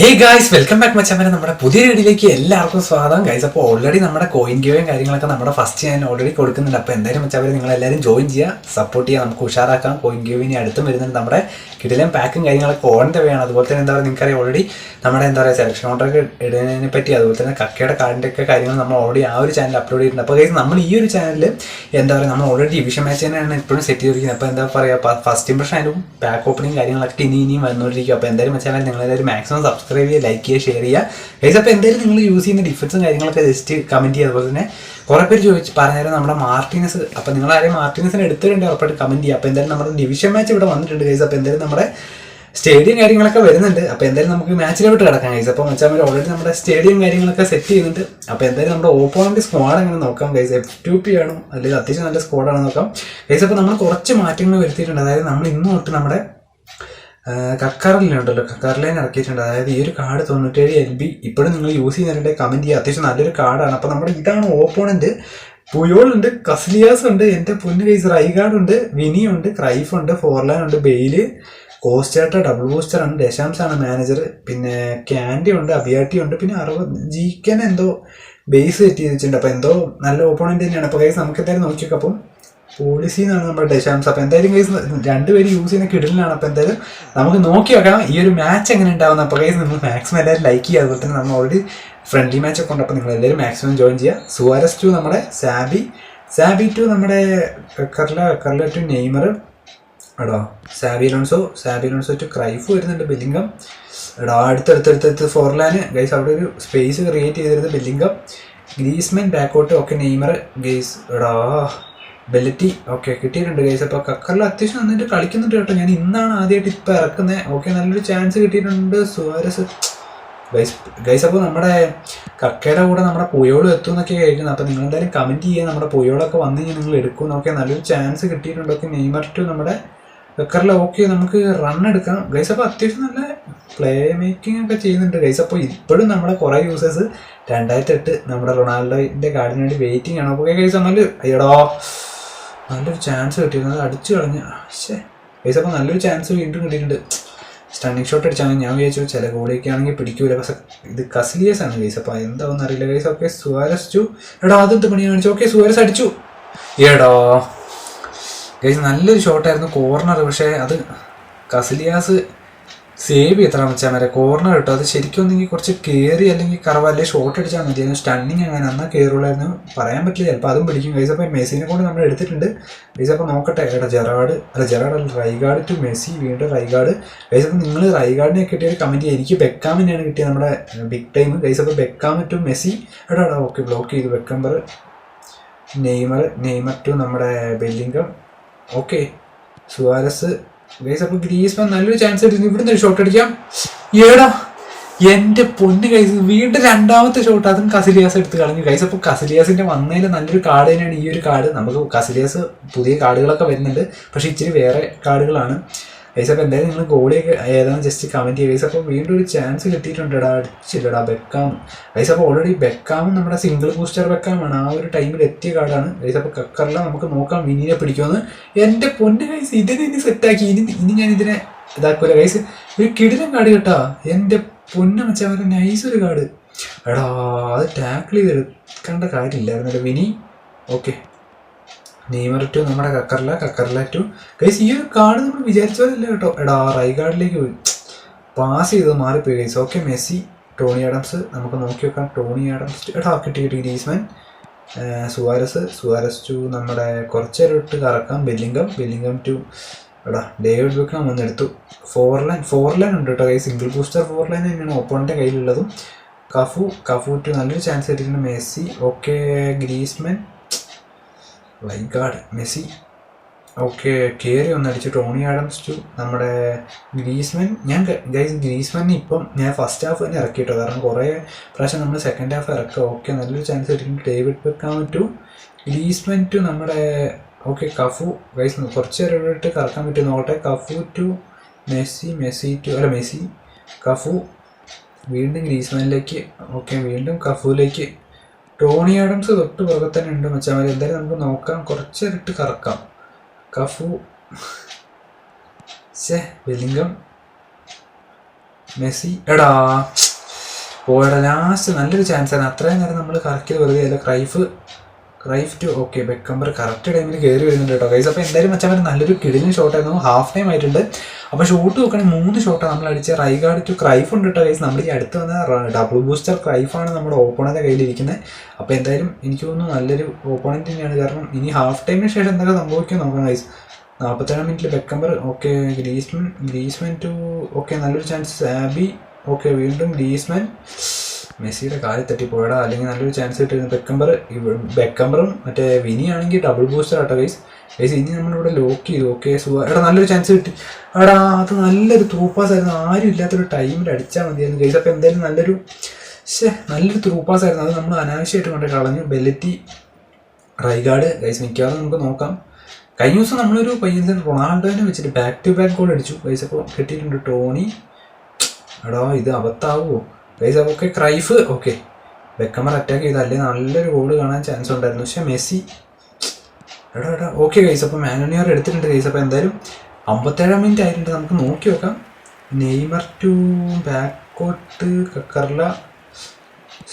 ഹേ guys, welcome back മച്ചാമനെ. നമ്മുടെ പുതിയ വീഡിയോയിലേക്ക് എല്ലാവർക്കും സ്വാഗതം ഗൈസ്. അപ്പോൾ ഓൾറെഡി നമ്മുടെ കോയിൻ ഗിവേയും കാര്യങ്ങളൊക്കെ നമ്മുടെ ഫസ്റ്റ് ഞാൻ ഓൾറെഡി കൊടുക്കുന്നുണ്ട്. അപ്പോൾ എന്തായാലും മച്ചാമനെ നിങ്ങളെല്ലാവരും ജോയിൻ ചെയ്യുക, സപ്പോർട്ട് ചെയ്യുക, നമുക്ക് ഉഷാറാക്കാം. കോയിൻ ഗിവേയിനി അടുത്തും വരുന്നുണ്ട്. നമ്മുടെ കിടിലൻ പാക്കും കാര്യങ്ങളൊക്കെ ഓൺ ദ വേ ആണ്. അതുപോലെ തന്നെ എന്താ പറയുക, നിങ്ങൾക്കറിയാം ഓൾറെഡി നമ്മുടെ എന്താ പറയുക സെലക്ഷൻ ഓർഡറൊക്കെ ഇടുന്നതിനെ പറ്റി, അതുപോലെ തന്നെ കക്കയുടെ കാർഡിൻ്റെ ഒക്കെ കാര്യങ്ങൾ നമ്മൾ ഓൾറെഡി ആ ഒരു ചാനൽ അപ്ലോഡ് ചെയ്തിട്ടുണ്ട്. അപ്പോൾ ഗൈസ് നമ്മൾ ഈ ഒരു ചാനലിൽ എന്താ പറയുക, നമ്മൾ ഓൾറെഡി ഡിവിഷൻ മാച്ച് തന്നെയാണ് ഇപ്പോഴും സെറ്റ് ചെയ്തിരിക്കുന്നത്. അപ്പോൾ എന്താ പറയുക, ഫസ്റ്റ് ഇംപ്രഷൻ ആയാലും പാക്ക് ഓപ്പണിങ് കാര്യങ്ങളൊക്കെ ഇനിയും വന്നുകൊണ്ടിരിക്കും. അപ്പോൾ എന്തായാലും മച്ചാമനെ നിങ്ങളെല്ലാവരും മാക്സിമം സബ്സ്ക്രൈബ് ചെയ്യുക, ലൈക്ക് ചെയ്യുക, ഷെയർ ചെയ്യുക ഗൈസ്. അപ്പോൾ എന്തായാലും നിങ്ങൾ യൂസ് ചെയ്യുന്ന ഡിഫൻസും കാര്യങ്ങളൊക്കെ ജസ്റ്റ് കമൻറ്റ് ചെയ്യുക. അതുപോലെ തന്നെ കുറേ പേര് പറഞ്ഞാലും നമ്മുടെ മാർട്ടിനസ്, അപ്പോൾ നിങ്ങൾ ആരെയും മാർട്ടിനസിന് എടുത്തിട്ടുണ്ട് ഉറപ്പായിട്ട് കമൻറ്റ് ചെയ്യുക. അപ്പോൾ എന്തായാലും നമ്മുടെ ഡിവിഷൻ മാച്ച് ഇവിടെ വന്നിട്ടുണ്ട് ഗൈസ്. അപ്പോൾ എന്തായാലും നമ്മുടെ സ്റ്റേഡിയം കാര്യങ്ങളൊക്കെ വരുന്നുണ്ട്. അപ്പോൾ എന്തായാലും നമുക്ക് മാച്ചിലോട്ട് കിടക്കാം ഗൈസ്. അപ്പോൾ മച്ചാൻ ഓൾറെഡി നമ്മുടെ സ്റ്റേഡിയം കാര്യങ്ങളൊക്കെ സെറ്റ് ചെയ്യുന്നുണ്ട്. അപ്പോൾ എന്തായാലും നമ്മുടെ ഓപ്പോണന്റ് സ്ക്വാഡ് എങ്ങനെ നോക്കാം ഗൈസ്. F2P ആണോ അല്ലെങ്കിൽ അത്യാവശ്യം നല്ല സ്ക്വാഡാണോ നോക്കാം ഗൈസ്. അപ്പോൾ നമ്മൾ കുറച്ച് മാറ്റങ്ങൾ വരുത്തിയിട്ടുണ്ട്. അതായത് നമ്മൾ ഇന്ന് തൊട്ട് നമ്മുടെ കക്കാറിലുണ്ടല്ലോ, കക്കാറിലൈൻ ഇറക്കിയിട്ടുണ്ട്. അതായത് ഈ ഒരു കാർഡ് 97 LB ഇപ്പോഴും നിങ്ങൾ യൂസ് ചെയ്യുന്നതിൻ്റെ കമൻറ്റ് ചെയ്യുക. അത്യാവശ്യം നല്ലൊരു കാർഡാണ്. അപ്പോൾ നമ്മുടെ ഇതാണ് ഓപ്പോണന്റ്. പുയോളുണ്ട്, കസ്ലിയാസ് ഉണ്ട്, എൻ്റെ പൊന്ന് ഗൈസ്, റൈഗാർഡ് ഉണ്ട്, വിനിയുണ്ട്, ക്രൈഫ് ഉണ്ട്, ഫോർലാൻ ഉണ്ട്, ബെയില്, കോസ്റ്റേട്ട, ഡബിൾ ബൂസ്റ്റർ ആണ്, ഡെഷാംസാണ് മാനേജർ, പിന്നെ ക്യാൻഡി ഉണ്ട്, അബിയാട്ടി ഉണ്ട്, പിന്നെ 60 GK എന്തോ ബേസ് സെറ്റ് ചെയ്ത് വെച്ചിട്ടുണ്ട്. അപ്പോൾ എന്തോ നല്ല ഓപ്പോണന്റ് തന്നെയാണ്. അപ്പോൾ ഗൈസ് നമുക്ക് എന്തായാലും നോക്കിയൊക്കെ. അപ്പം പോളിസി എന്നാണ് നമ്മുടെ ഡെഷാംസ്. അപ്പോൾ എന്തായാലും ഗൈസ് രണ്ടുപേരും യൂസ് ചെയ്യുന്ന കിടലിനാണ്. അപ്പോൾ എന്തായാലും നമുക്ക് നോക്കി വെക്കാം ഈ ഒരു മാച്ച് എങ്ങനെ ഉണ്ടാവുന്നത്. അപ്പോൾ ഗൈസ് നിങ്ങൾ മാക്സിമം എല്ലാവരും ലൈക്ക് ചെയ്യുക. അതുപോലെ തന്നെ നമ്മൾ ഓൾറെഡി ഫ്രണ്ട്ലി മാച്ച് ഒക്കെ ഉണ്ട്. അപ്പോൾ നിങ്ങൾ എല്ലാവരും മാക്സിമം ജോയിൻ ചെയ്യുക. സുവാരസ് ടു നമ്മുടെ സാബി ടു നമ്മുടെ കർല ടു നെയ്മർ എടോ, സാബി ലോൺസോ ടു ക്രൈഫ് വരുന്നുണ്ട്, ബെല്ലിംഗം എടോ, അടുത്തടുത്ത് ഫോർലാന് ഗൈസ്. അവിടെ ഒരു സ്പേസ് ക്രിയേറ്റ് ചെയ്തിരുന്നത് ബെല്ലിംഗം, ഗ്രീസ്മാൻ ബാക്കോട്ട്, ഓക്കെ നെയ്മർ ഗൈസ് എടാ, ബെല്ലറ്റി ഓക്കെ കിട്ടിയിട്ടുണ്ട് ഗൈസ്. അപ്പോൾ കക്കറിൽ അത്യാവശ്യം നന്നായിട്ട് കളിക്കുന്നുണ്ട് കേട്ടോ. ഞാൻ ഇന്നാണ് ആദ്യമായിട്ട് ഇപ്പോൾ ഇറക്കുന്നത്. ഓക്കെ നല്ലൊരു ചാൻസ് കിട്ടിയിട്ടുണ്ട് സുവാരസ് ഗൈസ്. അപ്പോൾ നമ്മുടെ കക്കയുടെ കൂടെ നമ്മുടെ പുയോളും എത്തും എന്നൊക്കെ കഴിക്കുന്നത്. അപ്പോൾ നിങ്ങൾ എന്തായാലും കമൻറ്റ് ചെയ്യുക, നമ്മുടെ പുയോളൊക്കെ വന്നു കഴിഞ്ഞാൽ നിങ്ങൾ എടുക്കും. ഓക്കെ നല്ലൊരു ചാൻസ് കിട്ടിയിട്ടുണ്ട്. ഓക്കെ നെയ്മർ ടു നമ്മുടെ കക്കറിൽ ഓക്കെ നമുക്ക് റൺ എടുക്കാം ഗൈസ്. അപ്പോൾ അത്യാവശ്യം നല്ല പ്ലേ മേക്കിംഗ് ഒക്കെ ചെയ്യുന്നുണ്ട് ഗൈസ്. അപ്പോൾ ഇപ്പോഴും നമ്മുടെ കുറേ യൂസേഴ്സ് 2008 നമ്മുടെ റൊണാൾഡോൻ്റെ കാർഡിന് വേണ്ടി വെയിറ്റിംഗ് ആണ്. ഓക്കെ ഗൈസ് നല്ല അയ്യടോ നല്ലൊരു ചാൻസ് കിട്ടിയിരുന്നത് അടിച്ചു കളഞ്ഞ് ഗൈസ്. അപ്പോൾ നല്ലൊരു ചാൻസ് വീണ്ടും കിട്ടിയിട്ടുണ്ട്. സ്റ്റണ്ണിങ് ഷോട്ട് അടിച്ചാണ്. ഞാൻ വിചാരിച്ചു ചില ഗോളിയൊക്കെ ആണെങ്കിൽ പിടിക്കൂല, പക്ഷെ ഇത് കസ്ലിയസ് ആണ് ഗൈസ്. അപ്പോൾ എന്താണെന്ന് അറിയില്ല ഗൈസ്. ഓക്കെ സുവാരസ് ടു എടാ, അതെന്ത് പണി കാണിച്ചു. ഓക്കെ സുവാരസ് അടിച്ചു എടോ ഗൈസ്. നല്ലൊരു ഷോട്ടായിരുന്നു കോർണർ, പക്ഷേ അത് കസ്ലിയാസ് സേവ് എത്ര വെച്ചാൽ വരെ കോർണർ കിട്ടും. അത് ശരിക്കും ഒന്നെങ്കിൽ കുറച്ച് കയറി അല്ലെങ്കിൽ കറവല്ലേ ഷോട്ട് അടിച്ചാൽ മതിയായിരുന്നു. സ്റ്റണ്ണിങ് അങ്ങനെ എന്നാൽ കയറുള്ളായിരുന്നു പറയാൻ പറ്റില്ല. ചിലപ്പോൾ അതും പിടിക്കും ഗൈസ്. അപ്പോൾ മെസ്സിനെ കൊണ്ട് നമ്മൾ എടുത്തിട്ടുണ്ട് ഗൈസ്. അപ്പോൾ നോക്കട്ടെ എടാ, ജെറാഡ് അല്ല റൈഗാർഡ് ടു മെസ്സി, വീണ്ടും റൈഗാർഡ് ഗൈസ്. അപ്പോൾ നിങ്ങൾ റൈഗാർഡിനെ കിട്ടിയ ഒരു കമൻറ്റ് എനിക്ക് ബെക്കാമിനെയാണ് കിട്ടിയത് നമ്മുടെ ബിഗ് ടൈം ഗൈസ്. അപ്പോൾ ബെക്കാം ടു മെസ്സി എടാ ഓക്കെ ബ്ലോക്ക് ചെയ്തു. ബെക്കംബർ നെയ്മർ ടു നമ്മുടെ ബെല്ലിംഗം ഓക്കെ സുവാരസ് ഗൈസ്. അപ്പോൾ ഗ്രീസ്മാൻ നല്ലൊരു ചാൻസ് എടുത്തു. ഇവിടുന്ന് ഒരു ഷോട്ട് അടിക്കാം ഏടാ, എൻ്റെ പൊന്ന് ഗൈസ്. വീണ്ടും രണ്ടാമത്തെ ഷോട്ട്, അതും കസിലിയാസ് എടുത്ത് കളഞ്ഞു ഗൈസ്. അപ്പോൾ കസിലിയാസിൻ്റെ വന്നതിൽ നല്ലൊരു കാർഡ് തന്നെയാണ് ഈ ഒരു കാർഡ്. നമുക്ക് കസിലിയാസ് പുതിയ കാർഡുകളൊക്കെ വരുന്നുണ്ട്, പക്ഷേ ഇച്ചിരി വേറെ കാർഡുകളാണ് ഗൈസ്. അപ്പോൾ എന്തായാലും നിങ്ങൾ ഗോളിയൊക്കെ ഏതാണെന്ന് ജസ്റ്റ് കമൻറ്റ് ചെയ്യുക ഗൈസ്. അപ്പോൾ വീണ്ടും ഒരു ചാൻസ് കിട്ടിയിട്ടുണ്ടെടാ, അടിച്ചില്ലടാ ബെക്കാം ഗൈസ്. അപ്പോൾ ഓൾറെഡി ബെക്കാമും നമ്മുടെ സിംഗിൾ ബൂസ്റ്റർ ബെക്കാമാണ് ആ ഒരു ടൈമിൽ എത്തിയ കാർഡാണ് ഗൈസ്. അപ്പോൾ കക്കറില നമുക്ക് നോക്കാം വിനിയെ പിടിക്കുമെന്ന്. എൻ്റെ പൊന്ന് ഗൈസ്, ഇതിനെ സെറ്റാക്കി. ഇനി ഞാൻ ഇതിനെ ഇതാക്കൂല ഗൈസ്. ഒരു കിടിലൻ കാർഡ് കേട്ടാ, എൻ്റെ പൊന്ന് മച്ചാൻ നൈസ് ഒരു കാർഡ് എടാ. അത് ടാക്കിൾ ചെയ്തെടുക്കേണ്ട കാര്യമില്ലായിരുന്നല്ലോ. വിനി ഓക്കെ നെയ്മർ ടു നമ്മുടെ കക്കറില ടു ഗൈസ്. ഈ ഒരു കാർഡ് നമ്മൾ വിചാരിച്ച പോലെയല്ല കേട്ടോ എടാ. റൈഗാർഡിലേക്ക് പോയി പാസ് ചെയ്തത് മാറിപ്പോയി guys. Okay Messi Tony Adams നമുക്ക് നോക്കി വെക്കാം. ടോണി ആഡംസ് എടാ കിട്ടി കിരീസ്മാൻ സുവാരസ് ടു നമ്മുടെ കുറച്ചേരം ഇട്ട് കറക്കാം. ബെല്ലിംഗം ടു എടാ ഡേവിഡ് ബെക്കാം വന്നെടുത്തു. ഫോർലൈൻ ഉണ്ട് കേട്ടോ ഗൈസ്. സിംഗിൾ ബൂസ്റ്റർ ഫോർലൈൻ തന്നെയാണ് ഓപ്പോണൻ്റെ കയ്യിലുള്ളതും. കഫു ടു നല്ലൊരു ചാൻസ് കിട്ടിയിട്ടുണ്ട് Messi okay. Griezmann റൈഗാർഡ് Messi okay കയറി ഒന്നടിച്ചു. ടോണി ആഡംസ് ടു നമ്മുടെ ഗ്രീസ്മാൻ. ഞാൻ ഗൈസ് ഗ്രീസ്മാനെ ഇപ്പം ഞാൻ ഫസ്റ്റ് ഹാഫ് തന്നെ ഇറക്കിയിട്ടോ, കാരണം കുറേ പ്രാവശ്യം നമ്മൾ സെക്കൻഡ് ഹാഫ് ഇറക്കുക. ഓക്കെ നല്ലൊരു ചാൻസ് കിട്ടിയിട്ടുണ്ട്. David Beckham to Griezmann to നമ്മുടെ ഓക്കെ കഫു ഗൈസ്. കുറച്ച് നേരം ഇട്ട് കറക്കാൻ പറ്റും നോക്കട്ടെ. കഫു ടു മെസ്സി കഫു വീണ്ടും ഗ്രീസ്മാനിലേക്ക് ഓക്കെ വീണ്ടും കഫുവിലേക്ക്. ടോണി ആഡംസ് തൊട്ട് പുറകെ തന്നെ ഉണ്ട് മച്ചാമാർ. എന്തായാലും നമുക്ക് നോക്കാം, കുറച്ചേരിട്ട് കറക്കാം. കഫു ബെല്ലിംഗം മെസ്സി എടാ പോയടാ. ലാസ്റ്റ് നല്ലൊരു ചാൻസ് ആണ്. അത്രയും നേരം നമ്മൾ കറക്റ്റ് വെറുതെ അല്ല. Cruyff to okay Beckenbauer correct ടൈമിൽ കയറി വരുന്നുണ്ട് കേട്ടോ ഗൈസ്. അപ്പോൾ എന്തായാലും വെച്ചാൽ നല്ലൊരു കിടിലൻ ഷോട്ടായിരുന്നു. ഹാഫ് ടൈം ആയിട്ടുണ്ട്. അപ്പോൾ ഷോട്ട് നോക്കുകയാണെങ്കിൽ 3 ഷോട്ടാണ് നമ്മൾ അടിച്ച. റൈഗാർഡ് ടു ക്രൈഫ് ഉണ്ട് കേട്ടോ ഗൈസ്. നമ്മൾ ഈ അടുത്ത് വന്ന ഡബിൾ ബൂസ്റ്റർ ക്രൈഫാണ് നമ്മുടെ ഓപ്പോണൻ്റെ കയ്യിലിരിക്കുന്നത്. അപ്പോൾ എന്തായാലും എനിക്ക് തോന്നുന്നു നല്ലൊരു ഓപ്പോണൻറ്റ് തന്നെയാണ്. കാരണം ഇനി ഹാഫ് ടൈമിന് ശേഷം എന്തൊക്കെ സംഭവിക്കാൻ നോക്കാം ഗൈസ്. 47 മിനിറ്റിൽ Beckenbauer okay. Griezmann to okay നല്ലൊരു ചാൻസ്. സാബി ഓക്കെ വീണ്ടും ഗ്രീസ്മാൻ. മെസ്സിയുടെ കാലിൽ തട്ടിപ്പോയടാ. അല്ലെങ്കിൽ നല്ലൊരു ചാൻസ് കിട്ടിയിരുന്നു. ബെക്കംബറും മറ്റേ വിനിയാണെങ്കിൽ ഡബിൾ ബൂസ്റ്റർ ആട്ടോ ഗൈസ്. ഇനി നമ്മളിവിടെ ലോക്ക് ചെയ്തു. ഓക്കെ എടാ നല്ലൊരു ചാൻസ് കിട്ടി. എടാ അത് നല്ലൊരു ത്രൂ പാസ് ആയിരുന്നു. ആരും ഇല്ലാത്തൊരു ടൈമിൽ അടിച്ചാൽ മതിയായിരുന്നു ഗൈസ്. അപ്പോൾ എന്തായാലും നല്ലൊരു ത്രൂ പാസ് ആയിരുന്നു. അത് നമ്മൾ അനാവശ്യമായിട്ട് കൊണ്ട് കളഞ്ഞു. ബെല്ലറ്റി റൈഗാർഡ് ഗൈസ് മിക്കവാറും നമുക്ക് നോക്കാം. കഴിഞ്ഞ ദിവസം നമ്മളൊരു പയ്യൻ റൊണാൾഡോനെ വെച്ചിട്ട് ബാക്ക് ടു ബാക്ക് ഗോൾ അടിച്ചു ഗൈസ്. അപ്പോൾ കിട്ടിയിട്ടുണ്ട് ടോണി. എടാ ഇത് അബദ്ധാവുമോ guys. Okay Cruyff okay Beckenbauer attack ചെയ്തല്ലേ നല്ലൊരു ഗോൾ കാണാൻ ചാൻസ് ഉണ്ടായിരുന്നു. പക്ഷേ മെസ്സി എടാ ഓക്കെ ഗൈസ്. അപ്പോൾ മാനുനിയർ എടുത്തിട്ടുണ്ട് ഗൈസ്. അപ്പോൾ എന്തായാലും 57 മിനിറ്റ് ആയിട്ടുണ്ട്. നമുക്ക് നോക്കി നോക്കാം. നെയ്മർ ടു ബാക്കോട്ട് കക്കർല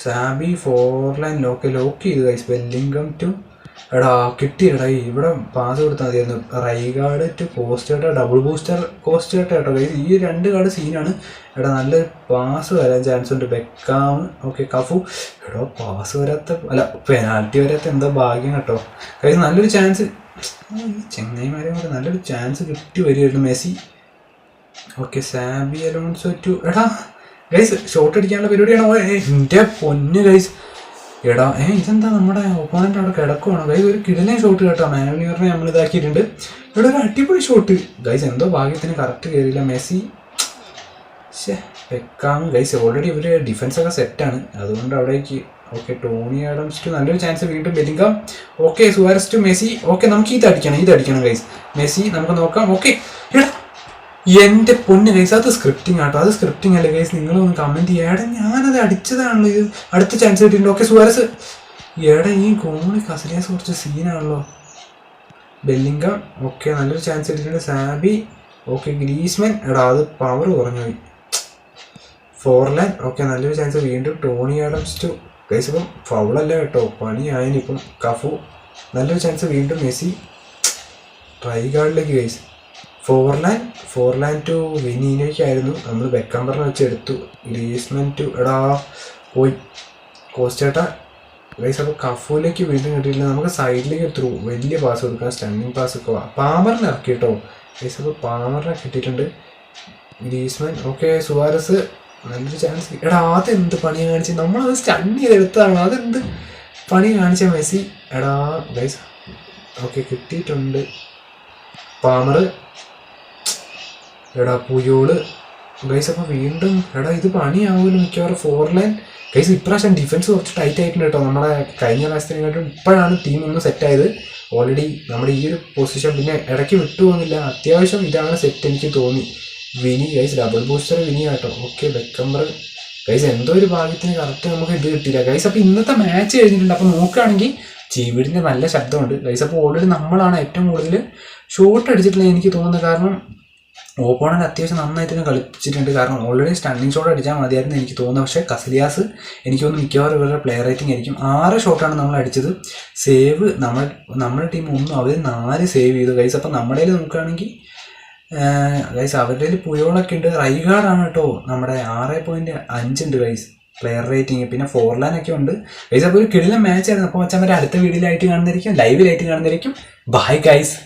സാബി 4 ലൈൻ ലോക്ക് ചെയ്തു ഗൈസ്. ബെല്ലിംഗം ടു എടാ കിട്ടിയടാ. ഇവിടെ പാസ് കൊടുത്താൽ മതിയായിരുന്നു. റൈഗാർഡ് ടു കോസ്റ്റേട്ട ഡബിൾ ബൂസ്റ്റർ കോസ്റ്റേട്ട കേട്ടോ ഗൈസ്. ഈ 2 കാർഡ് സീനാണ്. എടാ നല്ലൊരു പാസ് വരാൻ ചാൻസ് ഉണ്ട്. Beckham okay Cafu. എടോ പാസ് വരാത്ത അല്ല പെനാൽറ്റി വരാത്ത എന്തോ ഭാഗ്യം കേട്ടോ ഗൈസ്. നല്ലൊരു ചാൻസ് ഈ ചെങ്ങൈമാരെ കൊണ്ട് നല്ലൊരു ചാൻസ് കിട്ടി വരുമായിരുന്നു. Messi okay Xabi Alonso to എടാ ഗൈസ് ഷോട്ട് അടിക്കാനുള്ള പരിപാടിയാണോ? എൻ്റെ പൊന്ന് ഗൈസ്. എടാ ഇതെന്താ നമ്മുടെ ഓപ്പോണൻ്റ് അവിടെ കിടക്കുവാണോ ഗൈസ്? ഒരു കിടിലൻ ഷോട്ട് കേട്ടോ. മാനുവലിയറിനെ നമ്മൾ ഇതാക്കിയിട്ടുണ്ട്. ഇവിടെ ഒരു അടിപൊളി ഷോട്ട് ഗൈസ്. എന്തോ ഭാഗ്യത്തിന് കറക്റ്റ് കയറിയില്ല. Messi Beckham guys. ഓൾറെഡി ഇവർ ഡിഫൻസൊക്കെ സെറ്റാണ്. അതുകൊണ്ട് അവിടേക്ക് ഓക്കെ ടോണി ആഡംസ് ടു നല്ലൊരു ചാൻസ് വീണ്ടും Bellingham okay Suarez to Messi okay നമുക്ക് ഇതടിക്കണം ഗൈസ്. മെസ്സി നമുക്ക് നോക്കാം. ഓക്കെ എടാ എൻ്റെ പൊന്ന് ഗൈസ് അത് സ്ക്രിപ്റ്റിംഗ് ആട്ടോ. അത് സ്ക്രിപ്റ്റിംഗ് അല്ലേ ഗൈസ്? നിങ്ങളൊന്ന് കമൻറ്റ് ചെയ്യുക. എടാ ഞാനത് അടിച്ചതാണല്ലോ. ഇത് അടുത്ത ചാൻസ് കിട്ടിയിട്ടുണ്ട്. ഓക്കെ സുവാരസ് എടാ ഈ ഗോളി കസലിയാസ് കുറച്ച് സീനാണല്ലോ. ബെല്ലിംഗം ഓക്കെ നല്ലൊരു ചാൻസ് കിട്ടിയിട്ടുണ്ട്. സാബി ഓക്കെ ഗ്രീസ്മാൻ എടാ അത് പവർ കുറഞ്ഞു പോയി. 4 ലൈൻ ഓക്കെ നല്ലൊരു ചാൻസ് വീണ്ടും ടോണി ആഡംസ് ടു ഗൈസ്. ഇപ്പം ഫൗളല്ല കേട്ടോ പണിയായതിന്. ഇപ്പം കഫു നല്ലൊരു ചാൻസ് വീണ്ടും മെസ്സി റൈഗാർഡിലേക്ക് ഗൈസ്. 4 ലൈൻ ടു വിനീനയ്ക്കായിരുന്നു. നമ്മൾ ബെക്കംബറിനെ വെച്ച് എടുത്തു. ഗ്രീസ്മാൻ ടു എടാ പോയി കോസ്റ്റേട്ട ഗൈസ്. അപ്പോൾ കഫൂലേക്ക് വീണ്ടും കിട്ടിയില്ല. നമുക്ക് സൈഡിലേക്ക് ത്രൂ വലിയ പാസ് കൊടുക്കാം. സ്റ്റണ്ണിങ് പാസ് ഒക്കെ പാമറിനെ ഇറക്കി കേട്ടോ ഗൈസ്. അപ്പോൾ പാമറിനെ കിട്ടിയിട്ടുണ്ട്. ഗ്രീസ്മാൻ ഓക്കെ സുവാരസ് നല്ലൊരു ചാൻസ്. എടാ അതെന്ത് പണി കാണിച്ചത്? നമ്മളത് സ്റ്റൺ ചെയ്തെടുത്തതാണ്. അതെന്ത് പണി കാണിച്ച മെസ്സി. എടാ ഗൈസ് ഓക്കെ കിട്ടിയിട്ടുണ്ട്. പാമർ എടാ പുയോള് ഗൈസ്. അപ്പോൾ വീണ്ടും എടാ ഇത് പണിയാവുമല്ലോ മിക്കവാറും. 4 ലൈൻ ഗൈസ്. ഇപ്രാവശ്യം ഡിഫൻസ് കുറച്ച് ടൈറ്റ് ആയിട്ടുണ്ട് കേട്ടോ. നമ്മുടെ കഴിഞ്ഞ പ്രാവശ്യത്തിനെക്കാട്ടും ഇപ്പോഴാണ് ടീം ഒന്ന് സെറ്റായത്. ഓൾറെഡി നമ്മുടെ ഈ ഒരു പൊസിഷൻ പിന്നെ ഇടയ്ക്ക് വിട്ടുപോകുന്നില്ല. അത്യാവശ്യം ഇതാണ് സെറ്റ് എനിക്ക് തോന്നി. വിനി ഗൈസ് ഡബിൾ ബൂസ്റ്റർ വിനി കേട്ടോ. ഓക്കെ ബെക്കംബർ ഗൈസ് എന്തോ ഒരു ഭാഗ്യത്തിന് കറക്റ്റ് നമുക്ക് ഇത് കിട്ടിയില്ല ഗൈസ്. അപ്പോൾ ഇന്നത്തെ മാച്ച് കഴിഞ്ഞിട്ടുണ്ട്. അപ്പോൾ നോക്കുകയാണെങ്കിൽ ചീവീടിൻ്റെ നല്ല ശബ്ദമുണ്ട് ഗൈസ്. അപ്പോൾ ഓൾറെഡി നമ്മളാണ് ഏറ്റവും കൂടുതൽ ഷോട്ട് അടിച്ചിട്ടുള്ളത് എനിക്ക് തോന്നുന്നത്. കാരണം ഓപ്പോണൻ്റ് അത്യാവശ്യം നന്നായിട്ട് തന്നെ കളിച്ചിട്ടുണ്ട്. കാരണം ഓൾറെഡി സ്റ്റണ്ണിങ് ഷോട്ട് അടിച്ചാൽ മതിയായിരുന്നു എനിക്ക് തോന്നുന്നു. പക്ഷേ കസലിയാസ് എനിക്ക് തോന്നുന്നു മിക്കവാറും ഇവരുടെ പ്ലെയർ റേറ്റിംഗ് ആയിരിക്കും. 6 ഷോട്ടാണ് നമ്മൾ അടിച്ചത്. സേവ് നമ്മുടെ ടീം 1 അവർ 4 സേവ് ചെയ്തു ഗൈസ്. അപ്പോൾ നമ്മുടെ കയ്യിൽ നോക്കുകയാണെങ്കിൽ ഗൈസ് അവരുടെ കയ്യിൽ പുയോളൊക്കെ ഉണ്ട്. റൈഗാർഡാണ് കേട്ടോ നമ്മുടെ 6.5 ഉണ്ട് ഗൈസ് പ്ലെയർ റേറ്റിംഗ്. പിന്നെ 4 ലൈനൊക്കെ ഉണ്ട് ഗൈസ്. അപ്പോൾ ഒരു കിടിലൻ മാച്ച് ആയിരുന്നു. അപ്പോൾ വെച്ചാൽ അടുത്ത വീഡിയോയിലായിട്ട് കാണുന്നതായിരിക്കും, ലൈവിലായിട്ട് കാണുന്നതായിരിക്കും. Bye guys.